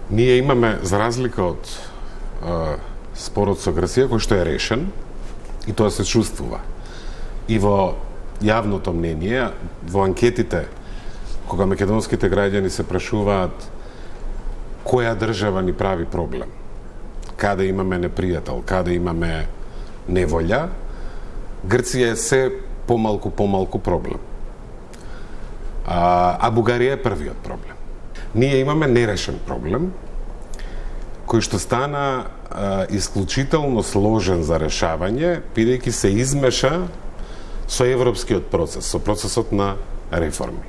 Ние имаме, за разлика од спорот со Грција, кој што е решен, и тоа се чувствува. И во јавното мнение, во анкетите, кога македонските граѓани се прашуваат која држава ни прави проблем, каде имаме непријател, каде имаме неволја, Грција е се помалку проблем. А Бугарија е првиот проблем. Ние имаме нерешен проблем, кој што стана исклучително сложен за решавање, бидејќи се измеша со европскиот процес, со процесот на реформи.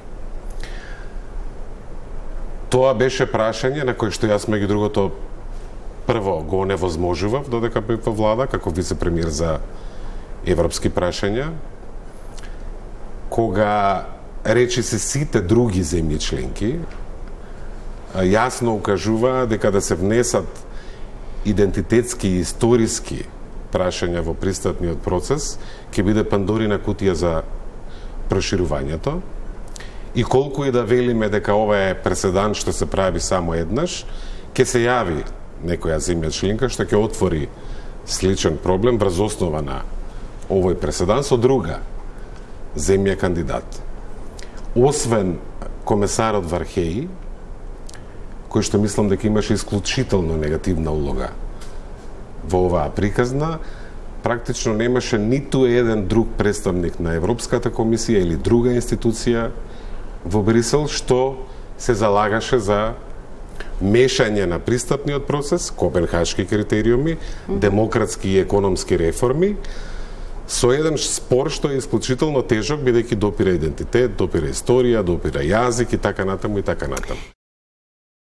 Тоа беше прашање на кој што јас меѓу другото прво го невозможував додека бев во влада како вице-премиер за европски прашања, кога речи се сите други земји членки јасно укажува дека да се внесат идентитетски и историски прашања во пристапниот процес ќе биде Пандорина кутија за проширувањето. И колку и да велиме дека ова е преседан што се прави само еднаш, ќе се јави некоја земја членка што ќе отвори сличен проблем врз основа на овој преседан со друга земја кандидат. Освен комесарот Вархеи, кој што мислам дека имаше исклучително негативна улога во оваа приказна, практично немаше ниту еден друг представник на Европската комисија или друга институција во Брисел што се залагаше за мешање на пристапниот процес, копенхашки критериуми, демократски и економски реформи, со еден спор што е исклучително тежок, бидејќи допира идентитет, допира историја, допира јазик и така натаму и така натаму.